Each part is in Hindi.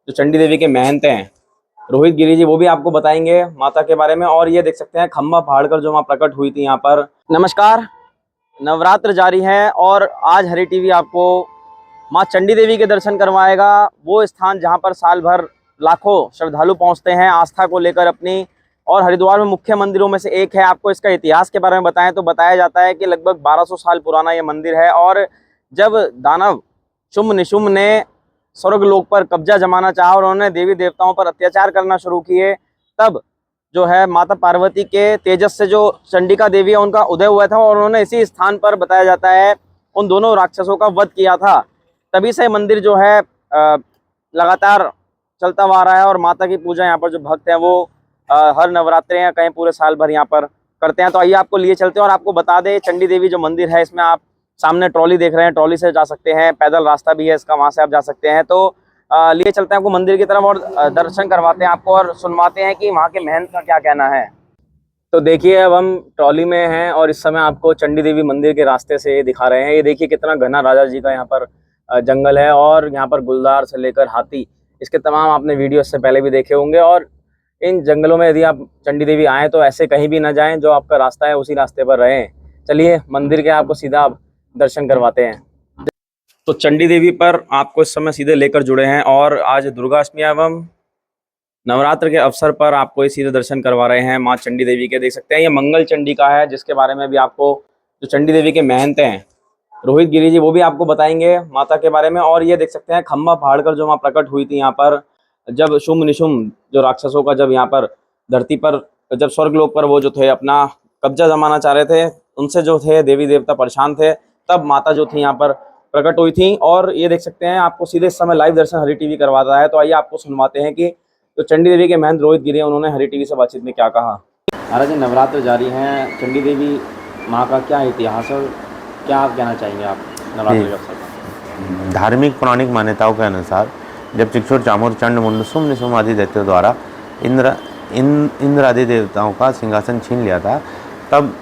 जो चंडी देवी के महंत हैं रोहित गिरी जी, वो भी आपको बताएंगे माता के बारे में। और ये देख सकते हैं खम्बा फाड़ कर जो माँ प्रकट हुई थी यहाँ पर। नमस्कार, नवरात्र जारी है और आज हरी टीवी आपको माँ चंडी देवी के दर्शन करवाएगा। वो स्थान जहाँ पर साल भर लाखों श्रद्धालु पहुँचते हैं आस्था को लेकर अपनी, और हरिद्वार में मुख्य मंदिरों में से एक है। आपको इसका इतिहास के बारे में बताएं तो बताया जाता है कि लगभग 1200 साल पुराना ये मंदिर है। और जब दानव शुम्भ निशुम्भ ने स्वर्ग लोक पर कब्जा जमाना चाहा और उन्होंने देवी देवताओं पर अत्याचार करना शुरू किए, तब जो है माता पार्वती के तेजस से जो चंडिका देवी है उनका उदय हुआ था और उन्होंने इसी स्थान पर बताया जाता है उन दोनों राक्षसों का वध किया था। तभी से मंदिर जो है लगातार चलता हुआ आ रहा है और माता की पूजा यहाँ पर जो भक्त हैं वो हर नवरात्रे या कहीं पूरे साल भर यहाँ पर करते हैं। तो आइए आपको लिए चलते हैं और आपको बता दें चंडी देवी जो मंदिर है इसमें आप सामने ट्रॉली देख रहे हैं, ट्रॉली से जा सकते हैं, पैदल रास्ता भी है इसका, वहाँ से आप जा सकते हैं। तो लिए चलते हैं आपको मंदिर की तरफ और दर्शन करवाते हैं आपको और सुनवाते हैं कि वहाँ के महंत का क्या कहना है। तो देखिए अब हम ट्रॉली में हैं और इस समय आपको चंडी देवी मंदिर के रास्ते से दिखा रहे हैं। ये देखिए कितना घना राजा जी का यहाँ पर जंगल है और यहाँ पर गुलदार से लेकर हाथी, इसके तमाम आपने वीडियो इससे पहले भी देखे होंगे। और इन जंगलों में यदि आप चंडी देवी आएँ तो ऐसे कहीं भी ना जाएं, जो आपका रास्ता है उसी रास्ते पर रहें। चलिए मंदिर के आपको सीधा दर्शन करवाते हैं। तो चंडी देवी पर आपको इस समय सीधे लेकर जुड़े हैं और आज दुर्गाष्टमी एवं नवरात्र के अवसर पर आपको इस सीधे दर्शन करवा रहे हैं माँ चंडी देवी के। देख सकते हैं ये मंगल चंडी का है, जिसके बारे में भी आपको जो चंडी देवी के महंत हैं रोहित गिरी जी, वो भी आपको बताएंगे माता के बारे में। और ये देख सकते हैं खम्बा फाड़ कर जो माँ प्रकट हुई थी यहाँ पर, जब शुम्भ निशुम्भ जो राक्षसों का जब यहाँ पर धरती पर जब स्वर्गलोक पर वो जो थे अपना कब्जा जमाना चाह रहे थे, उनसे जो थे देवी देवता परेशान थे, तब माता जो थी यहाँ पर प्रकट हुई थी। और ये देख सकते हैं आपको सीधे इस समय लाइव दर्शन हरी टीवी करवाता है। तो आइए आपको सुनवाते हैं कि जो चंडी देवी के महंत रोहित गिरी हैं उन्होंने हरी टीवी से बातचीत में क्या कहा। महाराज जी नवरात्र जारी हैं, चंडी देवी माँ का क्या इतिहास है, क्या आप कहना चाहेंगे आप नवरात्र के अवसर पर? धार्मिक पौराणिक मान्यताओं के अनुसार जब चिक्षुर चामुर चंड मुंड शुम्भ निशुम्भ आदि दैत्यों द्वारा इंद्र आदि देवताओं का सिंहासन छीन लिया था, तब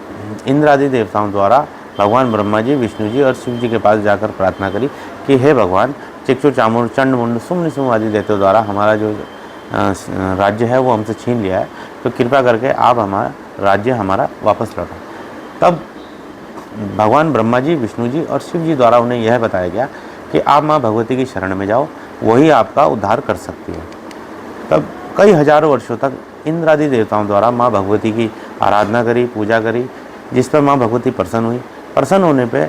इंद्र आदि देवताओं द्वारा भगवान ब्रह्मा जी, विष्णु जी और शिव जी के पास जाकर प्रार्थना करी कि हे भगवान, चिक्षुर चामुर चंड मुंड शुम्भ निशुम्भ आदि दैत्यों द्वारा हमारा जो राज्य है वो हमसे छीन लिया है, तो कृपा करके आप हमारा राज्य हमारा वापस लौटाओ। तब भगवान ब्रह्मा जी, विष्णु जी और शिव जी द्वारा उन्हें यह बताया गया कि आप माँ भगवती की शरण में जाओ, वही आपका उद्धार कर सकती है। तब कई हजारों वर्षों तक इंद्र आदि देवताओं द्वारा माँ भगवती की आराधना करी, पूजा करी, जिस पर माँ भगवती प्रसन्न हुई। प्रसन्न होने पे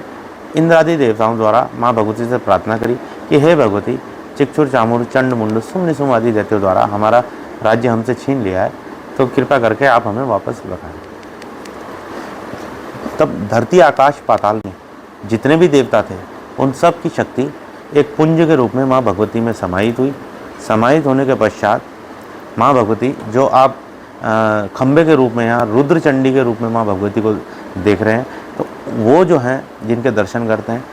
इंद्र आदि देवताओं द्वारा माँ भगवती से प्रार्थना करी कि हे भगवती, चिक्षुर चामुर चंड मुंड शुम्भ निशुम्भ आदि दैत्यों द्वारा हमारा राज्य हमसे छीन लिया है, तो कृपा करके आप हमें वापस लौटाएं। तब धरती आकाश पाताल में जितने भी देवता थे उन सब की शक्ति एक पुंज के रूप में माँ भगवती में समाहित हुई। समाहित होने के पश्चात माँ भगवती, जो आप खम्बे के रूप में यहाँ रुद्र चंडी के रूप में माँ भगवती को देख रहे हैं, तो वो जो हैं जिनके दर्शन करते हैं,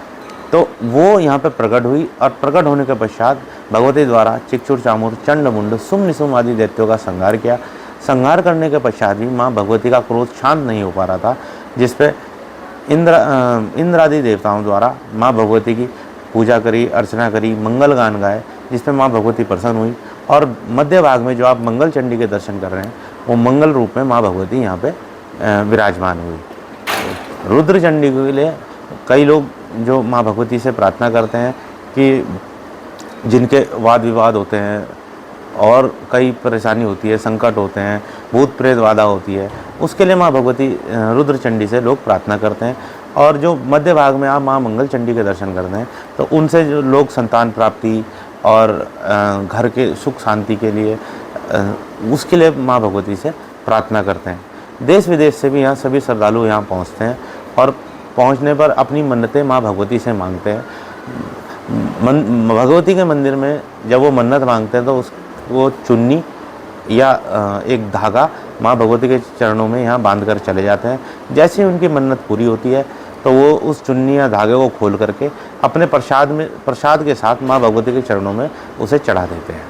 तो वो यहाँ पे प्रकट हुई। और प्रकट होने के पश्चात भगवती द्वारा चिक्षुर चामुर चंड मुंड शुम्भ निशुम्भ आदि दैत्यों का संहार किया। संहार करने के पश्चात भी माँ भगवती का क्रोध शांत नहीं हो पा रहा था, जिस पे इंद्र आदि देवताओं द्वारा माँ भगवती की पूजा करी, अर्चना करी, मंगल गान गाए, जिस पे माँ भगवती प्रसन्न हुई। और मध्य भाग में जो आप मंगल चंडी के दर्शन कर रहे हैं, वो मंगल रूप में माँ भगवती यहाँ पे विराजमान हुई। रुद्र चंडी के लिए कई लोग जो माँ भगवती से प्रार्थना करते हैं कि जिनके वाद विवाद होते हैं और कई परेशानी होती है, संकट होते हैं, भूत प्रेत बाधा होती है, उसके लिए माँ भगवती रुद्र चंडी से लोग प्रार्थना करते हैं। और जो मध्य भाग में आप माँ मंगल चंडी के दर्शन करते हैं, तो उनसे जो लोग संतान प्राप्ति और घर के सुख शांति के लिए उसके लिए माँ भगवती से प्रार्थना करते हैं। देश विदेश से भी यहाँ सभी श्रद्धालु यहाँ पहुँचते हैं और पहुँचने पर अपनी मन्नतें माँ भगवती से मांगते हैं। भगवती के मंदिर में जब वो मन्नत मांगते हैं तो वो चुन्नी या एक धागा माँ भगवती के चरणों में यहाँ बांध कर चले जाते हैं। जैसे ही उनकी मन्नत पूरी होती है तो वो उस चुन्नी या धागे को खोल करके अपने प्रसाद के साथ माँ भगवती के चरणों में उसे चढ़ा देते हैं।